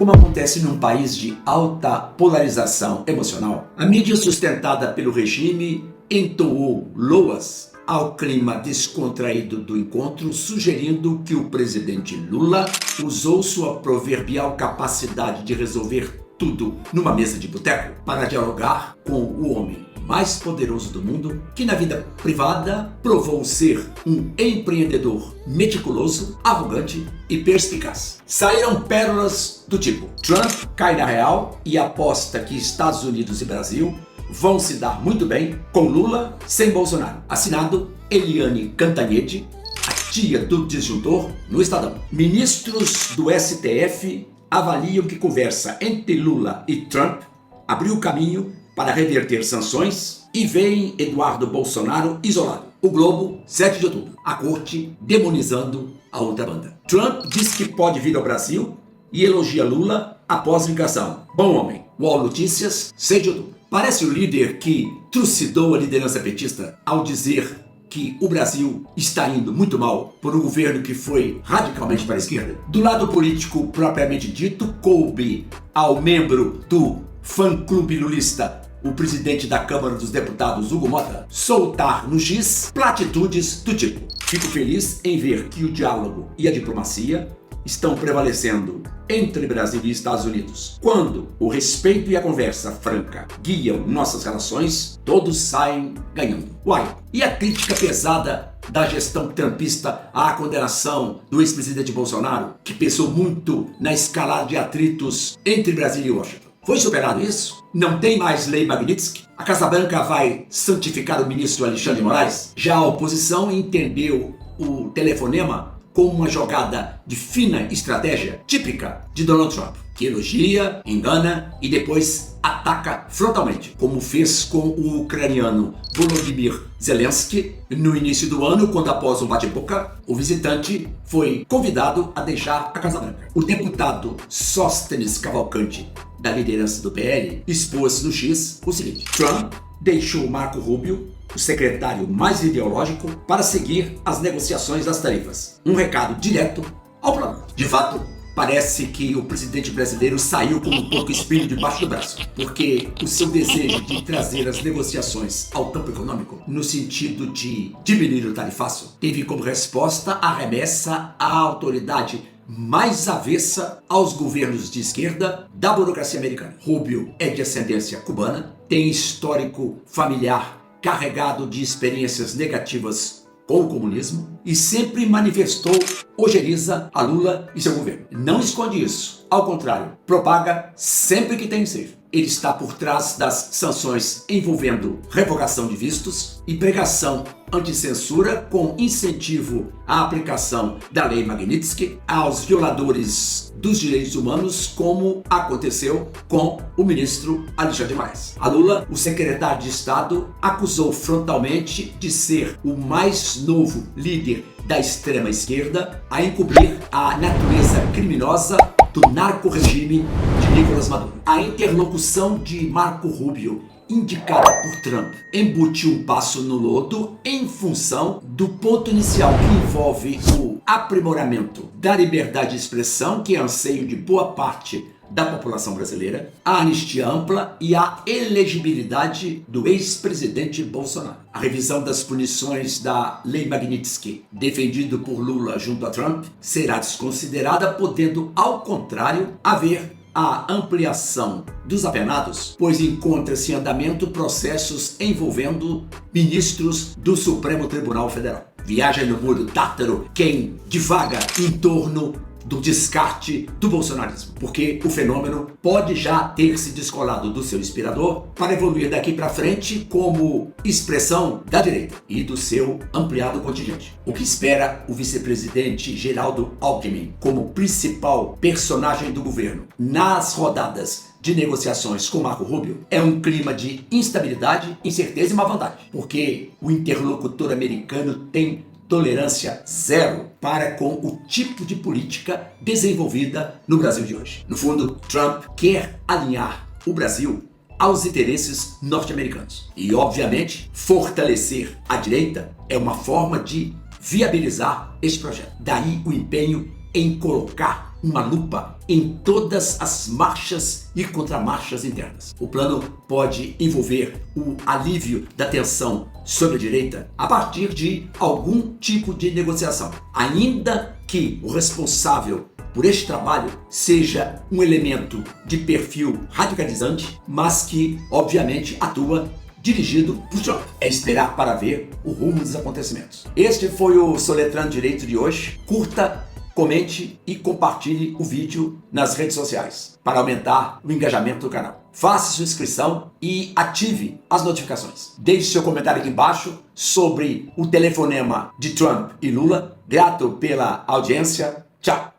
Como acontece num país de alta polarização emocional, a mídia sustentada pelo regime entoou loas ao clima descontraído do encontro, sugerindo que o presidente Lula usou sua proverbial capacidade de resolver tudo numa mesa de boteco para dialogar com o homem mais poderoso do mundo, que na vida privada provou ser um empreendedor meticuloso, arrogante e perspicaz. Saíram pérolas do tipo: Trump cai na real e aposta que Estados Unidos e Brasil vão se dar muito bem com Lula sem Bolsonaro. Assinado Eliane Cantanhede, a tia do disjuntor, no Estadão. Ministros do STF avaliam que conversa entre Lula e Trump abriu caminho para reverter sanções e veem Eduardo Bolsonaro isolado. O Globo, 7 de outubro. A corte demonizando a outra banda. Trump diz que pode vir ao Brasil e elogia Lula após ligação. Bom homem. UOL Notícias, 6 de outubro. Parece o líder que trucidou a liderança petista ao dizer que o Brasil está indo muito mal por um governo que foi radicalmente para a esquerda. Do lado político propriamente dito, coube ao membro do fã-clube lulista, o presidente da Câmara dos Deputados, Hugo Mota, soltar no X platitudes do tipo: fico feliz em ver que o diálogo e a diplomacia estão prevalecendo entre Brasil e Estados Unidos. Quando o respeito e a conversa franca guiam nossas relações, todos saem ganhando. Uai, e a crítica pesada da gestão trumpista à condenação do ex-presidente Bolsonaro, que pesou muito na escalada de atritos entre Brasil e Washington? Foi superado isso? Não tem mais lei Magnitsky? A Casa Branca vai santificar o ministro Alexandre de Moraes? Já a oposição entendeu o telefonema como uma jogada de fina estratégia típica de Donald Trump, que elogia, engana e depois ataca frontalmente, como fez com o ucraniano Volodymyr Zelensky no início do ano, quando após um bate-boca, o visitante foi convidado a deixar a Casa Branca. O deputado Sóstenes Cavalcante, da liderança do PL, expôs no X o seguinte: Trump deixou Marco Rubio, o secretário mais ideológico, para seguir as negociações das tarifas. Um recado direto ao plano. De fato, parece que o presidente brasileiro saiu com um porco espinho debaixo do braço, porque o seu desejo de trazer as negociações ao campo econômico, no sentido de diminuir o tarifaço, teve como resposta a remessa à autoridade mais avessa aos governos de esquerda da burocracia americana. Rubio é de ascendência cubana, tem histórico familiar carregado de experiências negativas com o comunismo e sempre manifestou ojeriza a Lula e seu governo. Não esconde isso, ao contrário, propaga sempre que tem que ser. Ele está por trás das sanções envolvendo revogação de vistos e pregação anticensura com incentivo à aplicação da lei Magnitsky aos violadores dos direitos humanos, como aconteceu com o ministro Alexandre de Moraes. A Lula, o secretário de Estado, acusou frontalmente de ser o mais novo líder da extrema esquerda a encobrir a natureza criminosa do narco-regime de Nicolás Maduro. A interlocução de Marco Rubio, indicada por Trump, embutiu um passo no lodo em função do ponto inicial que envolve o aprimoramento da liberdade de expressão, que é anseio de boa parte da população brasileira, a anistia ampla e a elegibilidade do ex-presidente Bolsonaro. A revisão das punições da lei Magnitsky, defendido por Lula junto a Trump, será desconsiderada, podendo, ao contrário, haver a ampliação dos apenados, pois encontra-se em andamento processos envolvendo ministros do Supremo Tribunal Federal. Viaja no muro tártaro quem divaga em torno do descarte do bolsonarismo, porque o fenômeno pode já ter se descolado do seu inspirador para evoluir daqui para frente como expressão da direita e do seu ampliado contingente. O que espera o vice-presidente Geraldo Alckmin como principal personagem do governo nas rodadas de negociações com Marco Rubio é um clima de instabilidade, incerteza e má vontade, porque o interlocutor americano tem tolerância zero para com o tipo de política desenvolvida no Brasil de hoje. No fundo, Trump quer alinhar o Brasil aos interesses norte-americanos. E, obviamente, fortalecer a direita é uma forma de viabilizar esse projeto. Daí o empenho em colocar uma lupa em todas as marchas e contramarchas internas. O plano pode envolver o alívio da tensão sobre a direita a partir de algum tipo de negociação, ainda que o responsável por este trabalho seja um elemento de perfil radicalizante, mas que, obviamente, atua dirigido por Trump. É esperar para ver o rumo dos acontecimentos. Este foi o Soletrando Direito de hoje. Curta, comente e compartilhe o vídeo nas redes sociais para aumentar o engajamento do canal. Faça sua inscrição e ative as notificações. Deixe seu comentário aqui embaixo sobre o telefonema de Trump e Lula. Grato pela audiência. Tchau!